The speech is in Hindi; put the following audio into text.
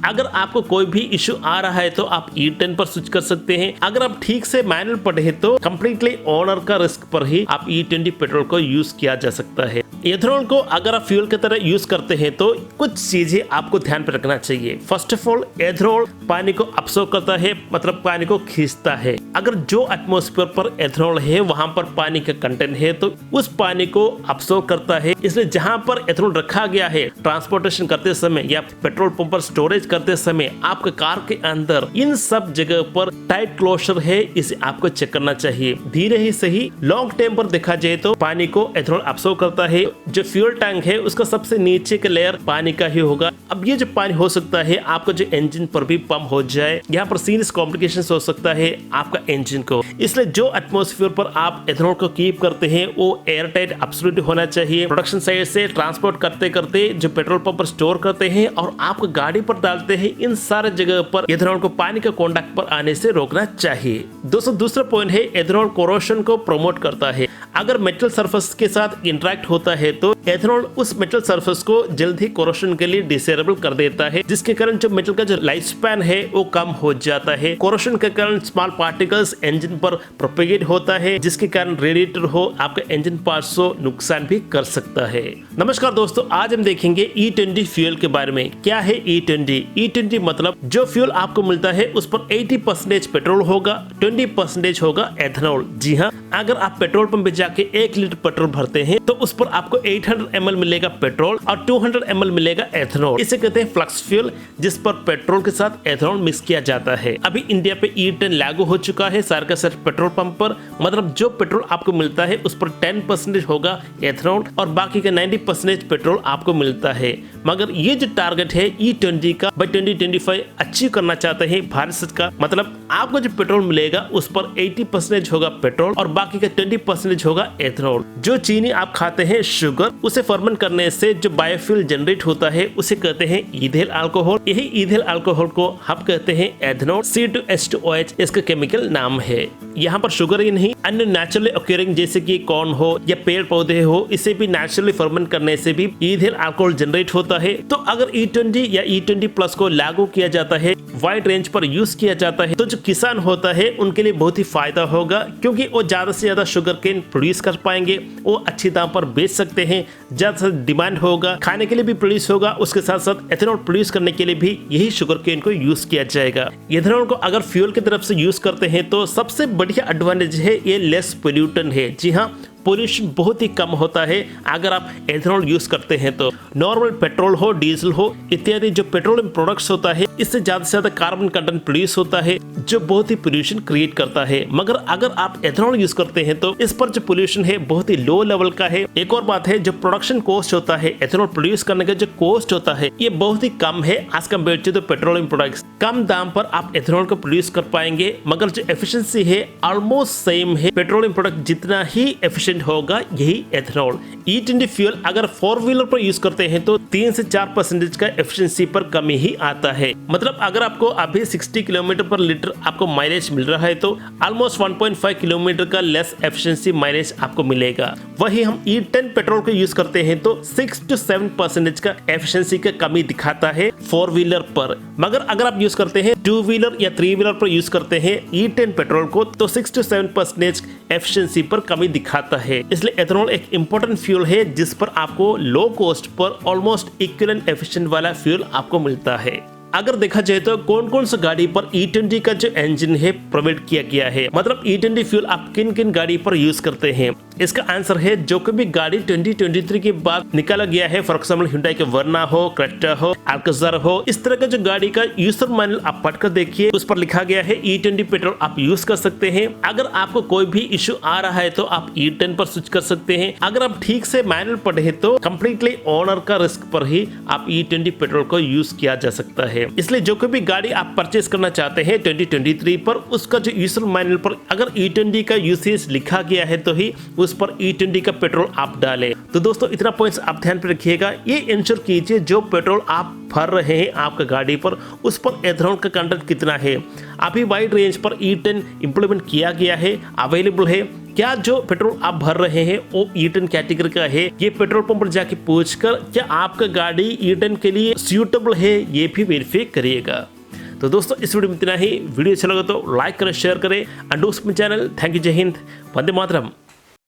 अगर आपको कोई भी इश्यू आ रहा है तो आप E10 पर स्विच कर सकते हैं। अगर आप ठीक से मैनुअल पढ़े तो कंप्लीटली ओनर का रिस्क पर ही आप E20 पेट्रोल को यूज किया जा सकता है। एथेनॉल को अगर आप फ्यूल की तरह यूज करते हैं तो कुछ चीजें आपको ध्यान पर रखना चाहिए। फर्स्ट ऑफ ऑल, एथेनॉल पानी को अब्सॉर्ब करता है, मतलब पानी को खींचता है। अगर जो एटमॉस्फेयर पर एथेनॉल है वहां पर पानी का कंटेंट है तो उस पानी को अब्सॉर्ब करता है। इसलिए जहां पर एथेनॉल रखा गया है, ट्रांसपोर्टेशन करते समय या पेट्रोल पंप पर स्टोरेज करते समय आपके कार के अंदर इन सब जगह पर टाइट क्लोजर है, इसे आपको चेक करना चाहिए। धीरे ही सही लॉन्ग टाइम पर देखा जाए तो पानी को एथेनॉल अब्सॉर्ब करता है। जो फ्यूल टैंक है उसका सबसे नीचे का लेयर पानी का ही होगा। अब ये जो पानी हो सकता है आपका जो इंजन पर भी पंप हो जाए, यहाँ पर सीरियस कॉम्प्लिकेशंस हो सकता है आपका इंजन को। इसलिए जो एटमॉस्फेयर पर आप एथेनॉल को कीप करते हैं वो एयर टाइट एब्सोल्युटली होना चाहिए। प्रोडक्शन साइड से ट्रांसपोर्ट करते करते जो पेट्रोल पंप पर स्टोर करते हैं और आपको गाड़ी पर डालते हैं, इन सारे जगह पर एथेनॉल को पानी के कॉन्टैक्ट पर आने से रोकना चाहिए। दोस्तों, दूसरा पॉइंट है एथेनॉल कोरोशन को प्रमोट करता है। अगर मेटल सरफेस के साथ इंटरेक्ट होता है तो एथेनॉल उस मेटल सरफेस को जल्द ही कोरोशन के लिए डिसेबल कर देता है, जिसके कारण जो मेटल का जो लाइफ स्पैन है वो कम हो जाता है। कोरोशन के कारण स्मॉल पार्टिकल्स इंजन पर प्रोपेगेट होता है, जिसके कारण रेडिएटर हो आपके इंजन पार्ट्स को नुकसान भी कर सकता है। नमस्कार दोस्तों, आज हम देखेंगे E20 फ्यूल के बारे में। क्या है E20? E20 मतलब जो फ्यूल आपको मिलता है उस पर 80% पेट्रोल होगा, 20% होगा एथेनॉल। जी हाँ, अगर आप पेट्रोल पंप पे जाके 1 लीटर पेट्रोल भरते हैं तो उस पर आपको 800 ml मिलेगा पेट्रोल और 200 ml मिलेगा एथेनॉल। इसे कहते हैं फ्लक्स फ्यूल, जिस पर पेट्रोल के साथ एथेनॉल मिक्स किया जाता है। अभी इंडिया पे E10 लागू हो चुका है सारे का सारे पेट्रोल पंप पर। मतलब जो पेट्रोल आपको मिलता है उस पर 10% होगा एथेनॉल और बाकी का 90% पेट्रोल आपको मिलता है। मगर ये जो टारगेट है E20 का बाय 2025 अचीव करना चाहते हैं भारत सरकार। मतलब आपको जो पेट्रोल मिलेगा उस पर 80% होगा पेट्रोल और बाकी का 20% होगा एथेनॉल। जो चीनी आप खाते हैं, शुगर, उसे फर्मेंट करने से जो बायोफ्यूल जनरेट होता है उसे कहते हैं ईथेल अल्कोहल। यही ईथेल अल्कोहल को हम कहते हैं एथेनॉल। C2H2OH इसका केमिकल नाम है। यहाँ पर शुगर ही नहीं, अन्य नेचुरली ऑकरिंग जैसे कि कॉर्न हो या पेड़ पौधे हो, इसे भी नेचुरली फर्मेंट करने से भी ईथेल अल्कोहल जनरेट होता है। तो अगर E20 या E20 प्लस को लागू किया जाता है, वाइड रेंज पर यूज किया जाता है, तो जो किसान होता है उनके लिए बहुत ही फायदा होगा, क्योंकि वो ज्यादा से ज्यादा शुगर केन प्रोड्यूस कर पाएंगे। वो अच्छी दाम पर बेच सकते हैं, ज्यादा से डिमांड होगा, खाने के लिए भी प्रोड्यूस होगा, उसके साथ साथ एथेनॉल प्रोड्यूस करने के लिए भी यही शुगर केन को यूज किया जाएगा। एथेनॉल को अगर फ्यूल की तरफ से यूज करते हैं तो सबसे बढ़िया एडवांटेज है ये लेस पोल्यूटेंट है। जी हाँ, पोल्यूशन बहुत ही कम होता है अगर आप एथेनॉल यूज करते हैं तो। नॉर्मल पेट्रोल हो, डीजल हो इत्यादि जो पेट्रोलियम प्रोडक्ट्स होता है, इससे ज्यादा से ज्यादा कार्बन कंटेंट प्रोड्यूस होता है जो बहुत ही पोल्यूशन क्रिएट करता है। मगर अगर आप एथेनॉल यूज करते हैं तो इस पर जो पोल्यूशन है बहुत ही लो लेवल का है। एक और बात है, जो प्रोडक्शन कॉस्ट होता है, एथेनॉल प्रोड्यूस करने का जो कॉस्ट होता है, ये बहुत ही कम है as compare to the petroleum products. कम दाम पर आप एथेनॉल को प्रोड्यूस कर पाएंगे, मगर जो एफिशिएंसी है ऑलमोस्ट सेम है। पेट्रोलियम प्रोडक्ट जितना ही एफिशिएंट होगा यही एथेनॉल। E20 फ्यूल अगर 4 व्हीलर पर यूज करते हैं तो 3 से 4% का एफिशिएंसी पर कमी ही आता है। मतलब अगर आपको अभी 60 किलोमीटर पर लीटर आपको माइलेज मिल रहा है तो ऑलमोस्ट 1.5 किलोमीटर का लेस एफिशिएंसी माइलेज आपको मिलेगा। वही हम E10 पेट्रोल को यूज करते हैं तो 6 से 7% का एफिशिएंसी का कमी दिखाता है 4 व्हीलर पर। मगर अगर आप यूज करते हैं 2 व्हीलर या 3 व्हीलर पर यूज करते हैं E10 पेट्रोल को तो 6 से 7% एफिशिएंसी पर कमी दिखाता है। इसलिए एथेनॉल एक इंपॉर्टेंट फ्यूल है जिस पर आपको low cost per almost equivalent efficient वाला फ्यूल आपको मिलता है। अगर देखा जाए तो कौन कौन सा गाड़ी पर E20 का जो इंजन है प्रोवाइड किया गया है, मतलब E20 फ्यूल आप किन किन गाड़ी पर यूज करते हैं, इसका आंसर है जो कभी गाड़ी 2023 के बाद निकाला गया है, फॉर एग्जाम्पल Hyundai के वर्ना हो, क्रेटा हो, अल्काज़ार हो, इस तरह का जो गाड़ी का यूजर मैनुअल आप पढ़कर देखिए, उस पर लिखा गया है E20 पेट्रोल आप यूज कर सकते हैं। अगर आपको कोई भी इश्यू आ रहा है तो आप E10 पर स्विच कर सकते हैं। अगर आप ठीक से मैनुअल पढ़े तो कंप्लीटली ओनर का रिस्क पर ही आप E20 पेट्रोल को यूज किया जा सकता है। इसलिए जो कोई भी गाड़ी आप परचेस करना चाहते हैं 2023 पर, उसका जो यूजर मैनुअल पर अगर E20 का यूसेज लिखा गया है तो ही उस पर E20 का पेट्रोल आप डालें। तो दोस्तों इतना पॉइंट्स आप ध्यान पे रखिएगा। ये इंश्योर कीजिए जो पेट्रोल आप भर रहे हैं आपका गाड़ी पर उस पर एथेनॉल का कंटेंट कितना है। अभी वाइड रेंज पर E10 इंप्लीमेंट किया गया है, अवेलेबल है। क्या जो पेट्रोल आप भर रहे हैं वो E10 कैटेगरी का है, ये पेट्रोल पंप पर जाके पूछकर क्या आपका गाड़ी E10 के लिए सूटेबल है ये भी वेरीफाई करिएगा। तो दोस्तों इस वीडियो में इतना ही। वीडियो अच्छा लगा तो लाइक करें, शेयर करें, एंड उसमें चैनल। थैंक यू, जय हिंद, वंदे मातरम।